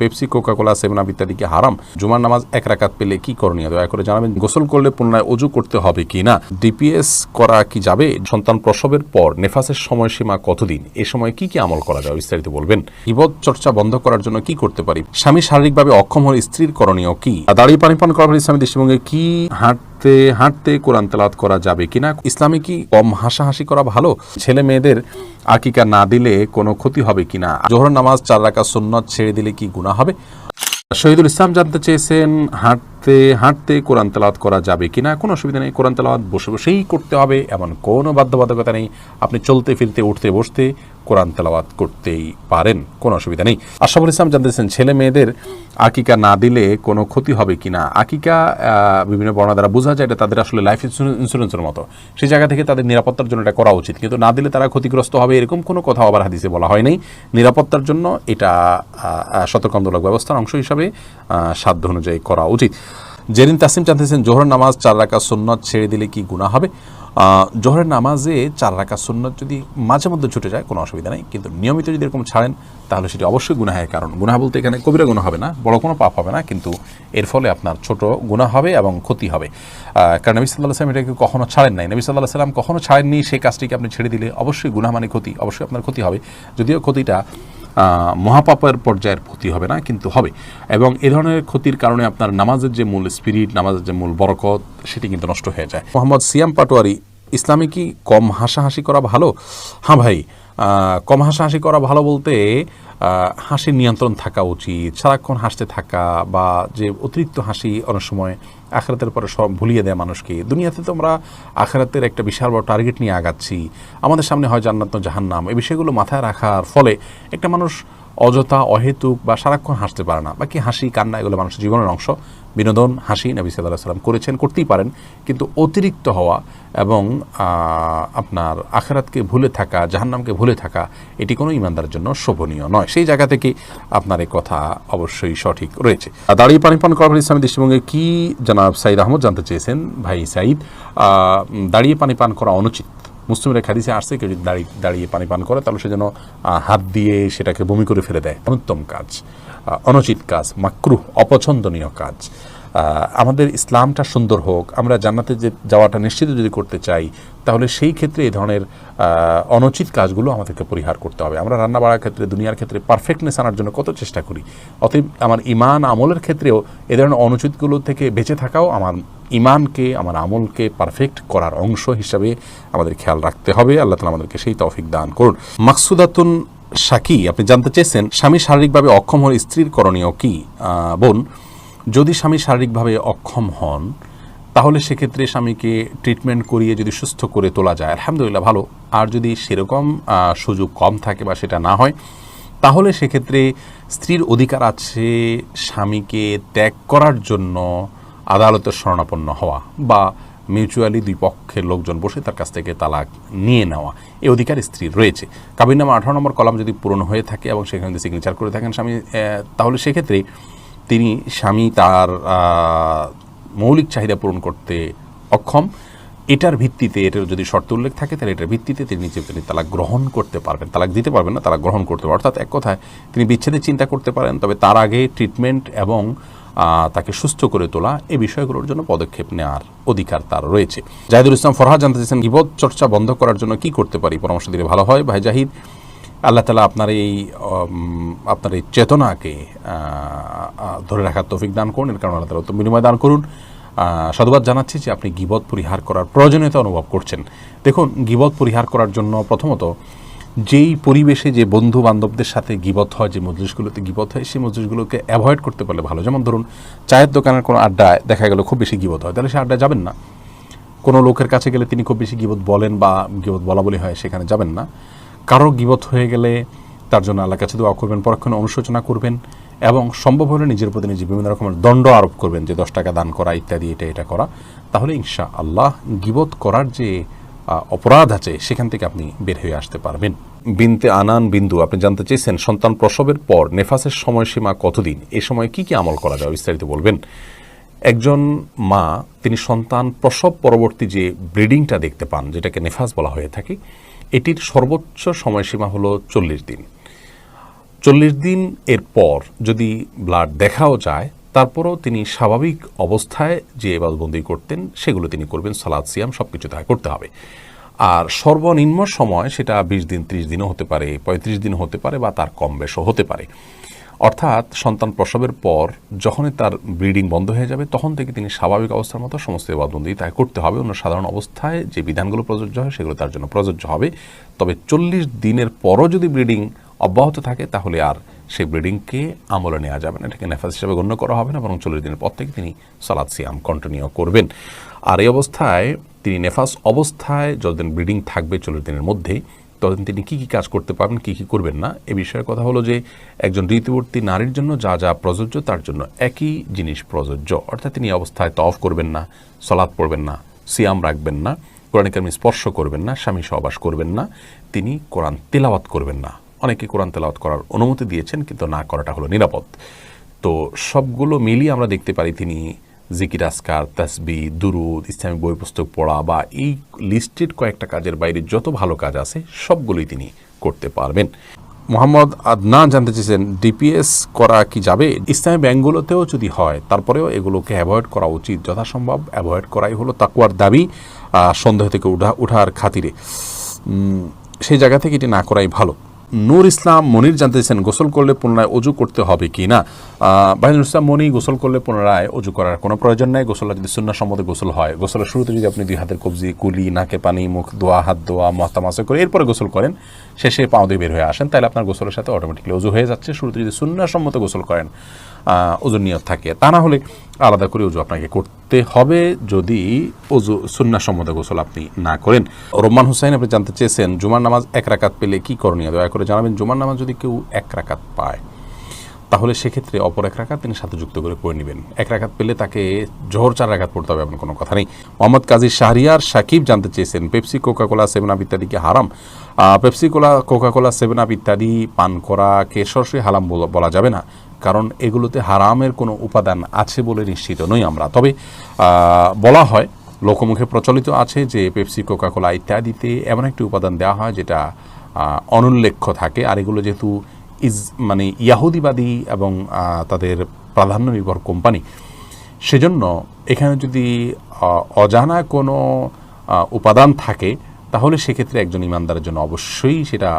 Pepsi, Coca-Cola, 7 up ইত্যাদি কি হারাম? জুমার নামাজ 1 রাকাত পেলে কি করণীয় দয়া করে জানাবেন। গোসল করলে পুনরায় ওযু করতে হবে কিনা? ডিপিএস করা কি যাবে? সন্তান প্রসবের পর নেফাসের সময়সীমা কতদিন? এ সময় কি কি আমল করা যাবে বিস্তারিত বলবেন। গীবত চর্চা বন্ধ করার জন্য কি করতে পারি? স্বামী শারীরিকভাবে অক্ষম হলে স্ত্রীর করণীয় কি? দাঁড়িয়ে পানি পান করার ইসলামী দৃষ্টিভঙ্গি কি? হাঁটতে কোরআন তেলাওয়াত করা যাবে কিনা? ইসলামে কি কম হাসাহাসি করা ভালো? ছেলে মেয়েদের আকিকা না দিলে কোনো ক্ষতি হবে কিনা? জোহর নামাজ 4 রাকাত সুন্নত ছেড়ে দিলে কি গুনাহ হবে? শহীদুল ইসলাম জানতে চেয়েছেন হাঁটতে কোরআন তেলাওয়াত করা যাবে কিনা? কোনো অসুবিধা নেই, কোরআন তেলাওয়াত বসে বসেই করতে হবে, এমন কোনো বাধ্যবাধকতা নেই। আপনি চলতে ফিরতে উঠতে বসতে কোরআন তেলাওয়াত করতেই পারেন, কোনো অসুবিধা নেই। আশরাফুল ইসলাম জানতে চেয়েছেন ছেলে মেয়েদের আকিকা না দিলে কোনো ক্ষতি হবে কিনা? আকিকা বিভিন্ন বর্ণনা দ্বারা বোঝা যায় এটা তাদের আসলে লাইফ ইন্স্যুরেন্সের মতো, সেই জায়গা থেকে তাদের নিরাপত্তার জন্য এটা করা উচিত, কিন্তু না দিলে তারা ক্ষতিগ্রস্ত হবে এরকম কোনো কথা আবার হাদিসে বলা হয় নাই। নিরাপত্তার জন্য এটা সতর্কতামূলক ব্যবস্থার অংশ হিসাবে সাধ্য অনুযায়ী করা উচিত। জেরিন তাসিম জানতেছেন জোহরের নামাজ 4 রাকাত সুন্নত ছেড়ে দিলে কি গুনাহ হবে? জোহরের নামাজে 4 রাকাত সুন্নত যদি মাঝে মধ্যে ছুটে যায় কোনো অসুবিধা নেই, কিন্তু নিয়মিত যদি এরকম ছাড়েন তাহলে সেটি অবশ্যই গুনাহের কারণ। গুনাহ বলতে এখানে কবিরা গুনাহ হবে না, বড় কোনো পাপ হবে না, কিন্তু এর ফলে আপনার ছোট গুনাহ হবে এবং ক্ষতি হবে। কারণ নবী সাল্লাল্লাহু আলাইহি ওয়াসাল্লাম এটাকে কখনো ছাড়েন নাই। নবী সাল্লাল্লাহু আলাইহি ওয়াসাল্লাম কখনো ছাড়েননি, সেই কাজটিকে আপনি ছেড়ে দিলে অবশ্যই গুনাহ মানে ক্ষতি, অবশ্যই আপনার ক্ষতি হবে। যদিও ক্ষতিটা মহাপাপের পর্যায়ের ক্ষতি হবে না, কিন্তু হবে। এবং এ ধরনের ক্ষতির কারণে আপনার নামাজের যে মূল স্পিরিট, নামাজের যে মূল বরকত, সেটি কিন্তু নষ্ট হয়ে যায়। মোহাম্মদ সিয়াম পাটোয়ারি, ইসলামে কি কম হাসাহাসি করা ভালো? হ্যাঁ ভাই, কম হাসাহাসি করা ভালো বলতে হাসির নিয়ন্ত্রণ থাকা উচিত। সারাক্ষণ হাসতে থাকা বা যে অতিরিক্ত হাসি অনেক সময় আখিরাতের পরে সব ভুলিয়ে দেয় মানুষকে। দুনিয়াতে তো আমরা আখিরাতের একটা বিশাল বড় টার্গেট নিয়ে আগাচ্ছি, আমাদের সামনে হয় জান্নাত না জাহান্নাম, এই বিষয়গুলো মাথায় রাখার ফলে একটা মানুষ অযথা অহেতুক বা সারাক্ষণ হাসতে পারে না। বাকি হাসি কান্না এগুলো মানুষের জীবনের অংশ, বিনোদন হাসি নবী সাল্লাল্লাহু আলাইহি ওয়াসাল্লাম করেছেন, করতেই পারেন, কিন্তু অতিরিক্ত হওয়া এবং আপনার আখিরাতকে ভুলে থাকা, জাহান্নামকে ভুলে থাকা, এটি কোনো ইমানদারের জন্য শোভনীয় নয়। সেই জায়গা থেকে আপনার এই কথা অবশ্যই সঠিক রয়েছে। দাঁড়িয়ে পানি পান করার ইসলামী দৃষ্টিভঙ্গি কি? জনাব সাইদ আহমদ জানতে চেয়েছেন। ভাই সাইদ, দাঁড়িয়ে পানি পান করা অনুচিত। মুসলিমের হাদিসে আসছে কেউ যদি দাঁড়িয়ে পানি পান করে তাহলে সে যেন হাত দিয়ে সেটাকে বমি করে ফেলে দেয়। অনুত্তম কাজ, অনুচিত কাজ, মাকরুহ, অপছন্দনীয় কাজ। আমাদের ইসলামটা সুন্দর হোক, আমরা জান্নাতে যে যাওয়াটা নিশ্চিত যদি করতে চাই, তাহলে সেই ক্ষেত্রে এই ধরনের অনুচিত কাজগুলো আমাদেরকে পরিহার করতে হবে। আমরা রান্না বাড়ার ক্ষেত্রে, দুনিয়ার ক্ষেত্রে পারফেক্টনেস আনার জন্য কত চেষ্টা করি, অতএব আমার ইমান আমলের ক্ষেত্রেও এ ধরনের অনুচিতগুলো থেকে বেঁচে থাকাও আমার ইমানকে, আমার আমলকে পারফেক্ট করার অংশ হিসাবে আমাদের খেয়াল রাখতে হবে। আল্লাহ তাআলা আমাদেরকে সেই তৌফিক দান করুন। মাকসুদাতুন শাকি, আপনি জানতে চেয়েছেন স্বামী শারীরিকভাবে অক্ষম হলে স্ত্রীর করণীয় কি? বোন, যদি স্বামী শারীরিকভাবে অক্ষম হন তাহলে সেক্ষেত্রে স্বামীকে ট্রিটমেন্ট করিয়ে যদি সুস্থ করে তোলা যায় আলহামদুলিল্লাহ ভালো। আর যদি সেরকম সুযোগ কম থাকে বা সেটা না হয়, তাহলে সেক্ষেত্রে স্ত্রীর অধিকার আছে স্বামীকে ত্যাগ করার জন্য আদালতের শরণাপন্ন হওয়া বা মিউচুয়ালি দুই পক্ষের লোকজন বসে তার কাছ থেকে তালাক নিয়ে নেওয়া, এই অধিকার স্ত্রীর রয়েছে। কাবিননামা 18 নম্বর কলাম যদি পূরণ হয়ে থাকে এবং সেখানে যদি সিগনেচার করে থাকেন স্বামী, তাহলে সেক্ষেত্রে স্বামী তার মৌলিক চাহিদা পূরণ করতে অক্ষম। এটার ভিত্তিতে, এটার যদি শর্ত উল্লেখ থাকে তাহলে এটার ভিত্তিতে তিনি তালাক গ্রহণ করতে পারবেন, তালাক দিতে পারবেন না, তালাক গ্রহণ করতে পারবেন। অর্থাৎ এক কথায় তিনি বিচ্ছেদের চিন্তা করতে পারেন, তবে তার আগে ট্রিটমেন্ট এবং তাকে সুস্থ করে তোলা, এই বিষয়গুলোর জন্য পদক্ষেপ নেওয়ার অধিকার তার রয়েছে। জাহিদুল ইসলাম ফরহাদ জানতে চেয়েছেন গীবত চর্চা বন্ধ করার জন্য কি করতে পারি? পরামর্শ দিলে ভালো হয়। ভাই জাহিদ, আল্লাহ তাআলা আপনার এই চেতনাকে ধরে রাখার তৌফিক দান করুন, এর কারণে আল্লাহ তাআলা উত্তম বিনিময় দান করুন। সাধুবাদ জানাচ্ছি যে আপনি গীবত পরিহার করার প্রয়োজনীয়তা অনুভব করছেন। দেখুন, গীবত পরিহার করার জন্য প্রথমত যেই পরিবেশে, যে বন্ধু বান্ধবদের সাথে গীবত হয়, যে মজলিসগুলোতে গীবত হয়, সেই মজলিসগুলোকে অ্যাভয়েড করতে পারলে ভালো। যেমন ধরুন, চায়ের দোকানের কোনো আড্ডায় দেখা গেল খুব বেশি গীবত হয়, তাহলে সে আড্ডায় যাবেন না। কোনো লোকের কাছে গেলে তিনি খুব বেশি গীবত বলেন বা গীবত বলা বলি হয়, সেখানে যাবেন না। কারো গীবত হয়ে গেলে তার জন্য আল্লাহর কাছে দোয়া করবেন, পরক্ষণে অনুশোচনা করবেন এবং সম্ভব হলে নিজের প্রতি নিজে বিভিন্ন রকমের দণ্ড আরোপ করবেন, যে 10 টাকা দান করা ইত্যাদি, এটা করা। তাহলে ইনশাআল্লাহ গীবত করার যে অপরাধ আছে সেখান থেকে আপনি বের হয়ে আসতে পারবেন। বিনতে আনান বিন্দু, আপনি জানতে চেয়েছেন সন্তান প্রসবের পর নেফাসের সময়সীমা কতদিন? এ সময় কি কি আমল করা যায় বিস্তারিত বলবেন। একজন মা, তিনি সন্তান প্রসব পরবর্তী যে ব্লিডিংটা দেখতে পান, যেটাকে নেফাস বলা হয়ে থাকে, এটির সর্বোচ্চ সময়সীমা হলো 40 দিন। 40 দিন এর পর যদি ব্লাড দেখাও যায়, তারপরও তিনি স্বাভাবিক অবস্থায় যে ইবাদতবন্দি করতেন সেগুলো তিনি করবেন, সালাত সিয়াম সব কিছু তাকে করতে হবে। আর সর্বনিম্ন সময় সেটা 20 দিন 30 দিনও হতে পারে, 35 দিনও হতে পারে, বা তার কম বেশও হতে পারে। অর্থাৎ সন্তান প্রসবের পর যখনই তার ব্লিডিং বন্ধ হয়ে যাবে তখন থেকে তিনি স্বাভাবিক অবস্থার মতো সমস্ত ইবাদতবন্দি তাকে করতে হবে। অন্য সাধারণ অবস্থায় যে বিধানগুলো প্রযোজ্য হয় সেগুলো তার জন্য প্রযোজ্য হবে। তবে 40 দিনের পরও যদি ব্লিডিং অব্যাহত থাকে তাহলে আর সেই ব্লিডিংকে আমলে নেওয়া যাবে না, এটাকে নেফাস হিসেবে গণ্য করা হবে না, বরং 40 দিনের পর থেকে তিনি সালাত সিয়াম কন্টিনিউ করবেন। আর এই অবস্থায় তিনি নেফাস অবস্থায় যতদিন ব্লিডিং থাকবে 40 দিনের মধ্যে, ততদিন তিনি কী কী কাজ করতে পারবেন, কী কী করবেন না, এ বিষয়ে কথা হলো যে একজন ঋতুবর্তী নারীর জন্য যা যা প্রযোজ্য তার জন্য একই জিনিস প্রযোজ্য। অর্থাৎ তিনি অবস্থায় তওয়াফ করবেন না, সালাত পড়বেন না, সিয়াম রাখবেন না, কোরআন কারীম স্পর্শ করবেন না, স্বামী সহবাস করবেন না, তিনি কোরআন তেলাওয়াত করবেন না। অনেকে কোরআন তেলাওয়াত করার অনুমতি দিয়েছেন, কিন্তু না করাটা হলো নিরাপদ। তো সবগুলো মিলিয়ে আমরা দেখতে পারি তিনি জিকির, আসকার, তাসবিহ, দুরুদ, ইসলামিক বই পুস্তক পড়া বা এই লিস্টেড কয়েকটা কাজের বাইরে যত ভালো কাজ আছে সবগুলোই তিনি করতে পারবেন। মোহাম্মদ আদনান জানতে চেয়েছেন, ডিপিএস করা কি যাবে? ইসলামী ব্যাংকগুলোতেও যদি হয় তারপরেও এগুলোকে অ্যাভয়েড করা উচিত, যথাসম্ভব অ্যাভয়েড করাই হলো তাকওয়ার দাবি, সন্দেহ থেকে উঠার খাতিরে সেই জায়গা থেকে এটি না করাই ভালো। নূর ইসলাম মনির জানতে চেয়েছেন, গোসল করলে পুনরায় অজু করতে হবে কি না? ভাই নূর ইসলাম মনি, গোসল করলে পুনরায় অজু করার কোনো প্রয়োজন নেই। গোসলটা যদি সুন্নাহ সম্মত গোসল হয়, গোসলের শুরুতে যদি আপনি 2 হাতের কবজি, কুলি, নাকে পানি, মুখ ধোয়া, হাত ধোয়া, মাথা করে এরপরে গোসল করেন, শেষে পাও দিয়ে বের হয়ে আসেন, তাহলে আপনার গোসলের সাথে অটোমেটিকলি অজু হয়ে যাচ্ছে। শুরুতে যদি সুন্নাহ সম্মত গোসল করেন, অজুর নিয়ত থাকে, তা না হলে আলাদা করে অজু আপনাকে করতে হবে যদি অজু সুন্নাহ সম্মত গোসল আপনি না করেন। রোমান হুসাইন আপনি জানতে চেয়েছেন, জুমার নামাজ 1 রাকাত পেলে কি করণীয়, দয়া করে জানাবেন। জুমার নামাজ যদি কেউ 1 রাকাত পায় তাহলে সেক্ষেত্রে অপর 1 রাকাত তিনি সাথে যুক্ত করে পড়ে নেবেন। 1 রাকাত পেলে তাকে জোহর 4 রাকাত পড়তে হবে, এমন কোনো কথা নেই। মোহাম্মদ কাজী শাহরিয়ার সাকিব জানতে চেয়েছেন, পেপসি, কোকাকোলা, 7 আপ ইত্যাদি কি হারাম? পেপসি, কোকাকোলা, 7 আপ ইত্যাদি পান করাকে সরাসরি হারাম বলা যাবে না, কারণ এগুলোতে হারামের কোনো উপাদান আছে বলে নিশ্চিত নই আমরা। তবে বলা হয়, লোকমুখে প্রচলিত আছে যে পেপসি, কোকাকোলা ইত্যাদিতে এমন একটি উপাদান দেওয়া হয় যেটা অনুল্লেখ্য থাকে। আর এগুলো যেহেতু মানে ইয়াহুদিবাদী এবং তাদের প্রাধান্য নির্ভর কোম্পানি, সেজন্য এখানে যদি অজানা কোনো উপাদান থাকে তাহলে সেক্ষেত্রে একজন ইমানদারের জন্য অবশ্যই সেটা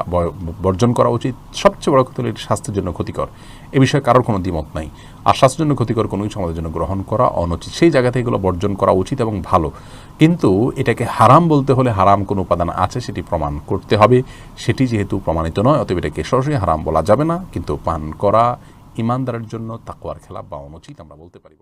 বর্জন করা উচিত। সবচেয়ে বড় কথা হলো এটি স্বাস্থ্যের জন্য ক্ষতিকর, এ বিষয়ে কারোর কোনো দ্বিমত নাই। আর স্বাস্থ্যের জন্য ক্ষতিকর কোনো কিছু আমাদের জন্য গ্রহণ করা অনুচিত, সেই জায়গা থেকে এগুলো বর্জন করা উচিত এবং ভালো। কিন্তু এটাকে হারাম বলতে হলে হারাম কোনো উপাদান আছে সেটি প্রমাণ করতে হবে, সেটি যেহেতু প্রমাণিত নয় অতএব এটাকে সরাসরি হারাম বলা যাবে না, কিন্তু পান করা ইমানদারের জন্য তাকওয়ার খেলাফ বা অনুচিত আমরা বলতে পারি।